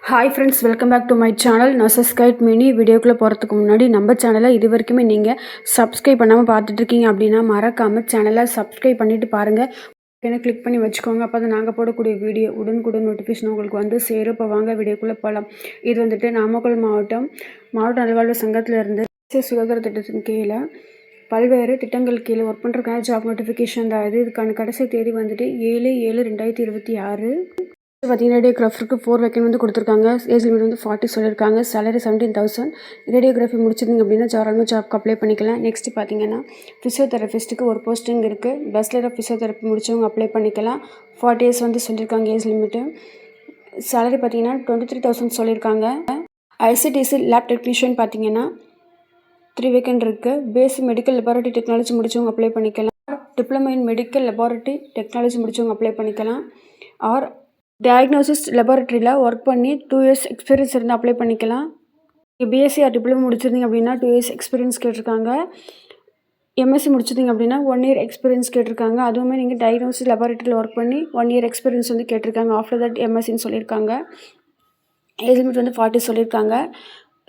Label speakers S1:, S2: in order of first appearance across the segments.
S1: Hi friends, welcome back to my channel. Nurses guide mini வீடியோக்குள்ளே போகிறதுக்கு முன்னாடி நம்ம சேனலை இது வரைக்குமே நீங்கள் சப்ஸ்கிரைப் பண்ணாமல் பார்த்துட்ருக்கீங்க அப்படின்னா மறக்காமல் சேனலை சப்ஸ்கிரைப் பண்ணிவிட்டு பாருங்கள். ஏன்னா கிளிக் பண்ணி வச்சுக்கோங்க. அப்போ தான் நாங்கள் போடக்கூடிய வீடியோ உடனுக்குடன் நோட்டிஃபிகேஷன் உங்களுக்கு வந்து சேரும். இப்போ வாங்க வீடியோக்குள்ளே போகலாம். இது வந்துட்டு நாமக்கல் மாவட்ட நல்வாழ்வு சங்கத்திலேருந்து தேசிய சுகாதார திட்டத்தின் கீழே பல்வேறு திட்டங்கள் கீழே ஒர்க் பண்ணுறதுக்கான ஜாப் நோட்டிஃபிகேஷன் தான் இது. இதுக்கான கடைசி தேதி வந்துட்டு 7/7/2026. பார்த்தீங்கன்னா ரேடியோகிராஃபருக்கு 4 வேக்கன் வந்து கொடுத்துருக்காங்க. ஏஜ் லிமிட் வந்து 40 சொல்லியிருக்காங்க. சேலரி 17,000. ரேடியோகிராஃபி முடிச்சிருந்தீங்க அப்படின்னா தாராளமாக ஜாப்க்கு அப்ளை பண்ணிக்கலாம். நெக்ஸ்ட் பார்த்தீங்கன்னா ஃபிசியோதெரபிஸ்ட்டுக்கு ஒரு போஸ்டிங் இருக்குது. பேச்சுலர் ஆஃப் ஃபிசியோதெரப்பி முடிச்சவங்க அப்ளை பண்ணிக்கலாம். 40 இயர்ஸ் வந்து சொல்லியிருக்காங்க ஏஜ் லிமிட்டு. சேலரி பார்த்தீங்கன்னா 23,000 சொல்லியிருக்காங்க. ஐசிடிசி லேப் டெக்னீஷியன் பார்த்தீங்கன்னா 3 வேக்கன் இருக்குது. பேசிக் மெடிக்கல் லெபார்ட்டரி டெக்னாலஜி முடிச்சவங்க அப்ளை பண்ணிக்கலாம். Diploma in medical laboratory technology முடிச்சவங்க அப்ளை பண்ணிக்கலாம். ஆர் டயக்னோசிஸ் லெபார்ட்டரியில் ஒர்க் பண்ணி 2 இயர்ஸ் எக்ஸ்பீரியன்ஸ் இருந்தால் அப்ளை பண்ணிக்கலாம். பிஎஸ்சி ஆர் டிப்ளமோ முடிச்சிருந்தீங்க அப்படின்னா 2 இயர்ஸ் எக்ஸ்பீரியன்ஸ் கேட்டிருக்காங்க. எம்எஸ்சி முடிச்சிருந்தீங்க அப்படின்னா 1 இயர் எக்ஸ்பீரியன்ஸ் கேட்டிருக்காங்க. அதுவுமே நீங்கள் டயக்னோசிஸ் லெபார்ட்டரியில் ஒர்க் பண்ணி 1 இயர் எக்ஸ்பீரியன்ஸ் வந்து கேட்டிருக்காங்க. ஆஃப்டர் தட் எம்எஸ்சின்னு சொல்லியிருக்காங்க. ஏஜ் லிமிட் வந்து 40 சொல்லியிருக்காங்க.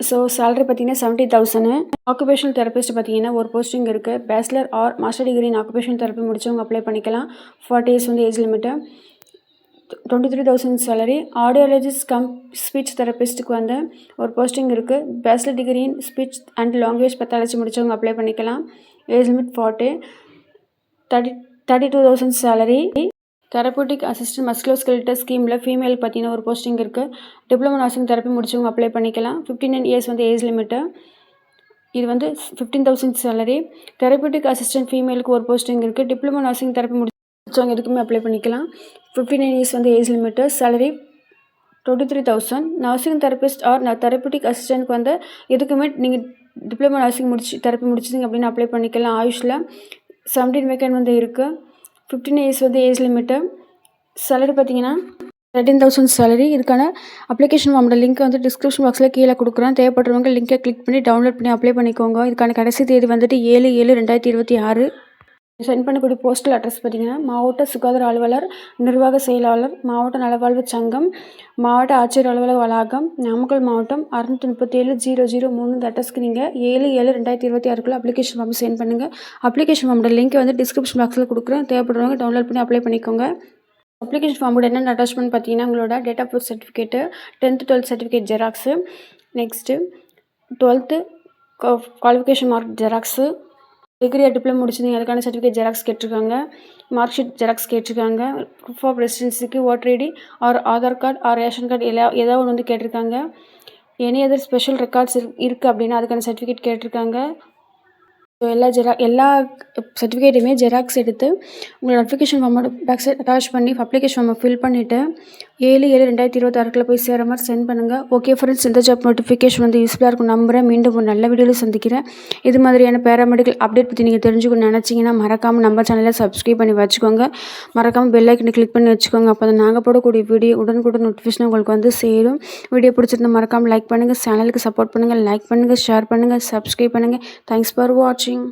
S1: ஸோ சேலரி பார்த்தீங்கன்னா 70,000. ஆக்குபேஷனல் தெரபிஸ்ட் பார்த்தீங்கன்னா ஒரு போஸ்டிங் இருக்குது. Bachelor or master degree in occupational therapy முடிச்சவங்க அப்ளை பண்ணிக்கலாம். 40 இயர்ஸ் வந்து age limit. 23,000 salary. Audiologist cum speech தெரபிஸ்ட்டுக்கு வந்து ஒரு போஸ்டிங் இருக்குது. Bachelor degree in speech and language pathology முடிச்சவங்க அப்ளை பண்ணிக்கலாம். Age limit 40. 32,000 salary. Therapeutic assistant musculoskeletal ஸ்கீமில் ஃபீமேலுக்கு பார்த்தீங்கன்னா ஒரு போஸ்டிங் இருக்குது. டிப்ளமோ நர்சிங் தெரப்பி முடிச்சவங்க அப்ளை பண்ணிக்கலாம். 59 இயர்ஸ் வந்து ஏஜ் லிமிட்டு. இது வந்து 15,000 சேலரி. தெரப்பூட்டிக் அசிஸ்டன்ட் ஃபீமேலுக்கு ஒரு போஸ்டிங் இருக்குது. டிப்ளமோ நர்சிங் தெரப்பி முடிச்சவங்க எதுக்குமே அப்ளை பண்ணிக்கலாம். 59 இயர்ஸ் வந்து age limit. Salary 23,000. Nursing therapist or therapeutic அசிஸ்டன்ட்க்கு வந்து எதுக்குமே நீங்கள் டிப்ளமோ நர்சிங் தெரப்பி முடிச்சிங்க அப்படின்னு அப்ளை பண்ணிக்கலாம். ஆயுஷில் 17 வேக்கன் வந்து இருக்குது. 15 இயர்ஸ் வந்து ஏஜ் லிமிட்டு. சேலரி பார்த்தீங்கன்னா 13,000 சேலரி. இதுக்கான அப்ளிகேஷன் ஃபார்மோட லிங்க் வந்து டிஸ்கிரிப்ஷன் பாக்ஸில் கீழே கொடுக்குறேன். தேவைப்படுறவங்க லிங்கை கிளிக் பண்ணி டவுன்லோட் பண்ணி அப்ளை பண்ணிக்கோங்க. இதுக்கான கடைசி தேதி வந்துட்டு 7/7/2026. சென்ட் பண்ணக்கூடிய போஸ்டல் அட்ரஸ் பார்த்தீங்கன்னா மாவட்ட சுகாதார அலுவலர், நிர்வாக செயலாளர், மாவட்ட நலவாழ்வு சங்கம், மாவட்ட ஆட்சியர் அலுவலக வளாகம், நாமக்கல் மாவட்டம் 637-003. இந்த அட்ரஸ்க்கு நீங்கள் 7/7/2026 அப்ளிகேஷன் ஃபார்ம் சென்ட் பண்ணுங்கள். அப்ளிகேஷன் ஃபார்மோட லிங்க் வந்து டிஸ்கிரிப்ஷன் பாக்ஸில் கொடுக்குறேன். தேவைப்படுறவங்க டவுன்லோட் பண்ணி அப்ளை பண்ணிக்கோங்க. அப்ளிகேஷன் ஃபார்மோட என்னென்ன அட்டாச்மெண்ட் பார்த்தீங்கன்னா உங்களோட date of birth certificate, 10th 12th certificate xerox, next 12th qualification mark xerox, degree diploma முடிச்சிருந்தீங்க அதுக்கான சர்டிஃபிகேட் ஜெராக்ஸ் கேட்டிருக்காங்க. மார்க் ஷீட் ஜெராக்ஸ் கேட்டிருக்காங்க. ப்ரூஃப் ஆஃப் ரெசிடென்சிக்கு voter ID or Aadhaar card or ration card ஏதாவது ஒன்று வந்து கேட்டிருக்காங்க. எனி அதர் ஸ்பெஷல் ரெக்கார்ட்ஸ் இருக்குது அப்படின்னா அதுக்கான சர்டிஃபிகேட் கேட்டிருக்காங்க. ஸோ எல்லா சர்டிஃபிகேட்டுமே ஜெராக்ஸ் எடுத்து உங்களோட அப்ளிகேஷன் ஃபார்மோட பேக் சைட் அட்டாச் பண்ணி அப்ளிகேஷன் ஃபார்மை ஃபில் பண்ணிவிட்டு 7/7/2026 போய் சேர மாதிரி சென்ட் பண்ணுங்கள். ஓகே ஃப்ரெண்ட்ஸ், இந்த ஜாப் நோட்டிஃபிகேஷன் வந்து யூஸ்ஃபுல்லாக இருக்கும் நம்புகிறேன். மீண்டும் ஒரு நல்ல வீடியோவில் சந்திக்கிறேன். இது மாதிரியான பேராமெடிக்கல் அப்டேட் பற்றி நீங்கள் தெரிஞ்சுக்கணும்னு நினச்சிங்கன்னா மறக்காமல் நம்ம சேனலை சப்ஸ்கிரைப் பண்ணி வச்சுக்கோங்க. மறக்காமல் பெல் ஐக்கனை கிளிக் பண்ணி வச்சுக்கோங்க. அப்போ தான் நாங்கள் போடக்கூடிய வீடியோ உடனுக்குடன் நோட்டிஃபிகேஷன் உங்களுக்கு வந்து சேரும். வீடியோ பிடிச்சிருந்தா மறக்காமல் லைக் பண்ணுங்கள். சேனலுக்கு சப்போர்ட் பண்ணுங்கள். லைக் பண்ணுங்கள், ஷேர் பண்ணுங்கள், சப்ஸ்கிரைப் பண்ணுங்கள். தேங்க்ஸ் ஃபார் வாட்சிங்.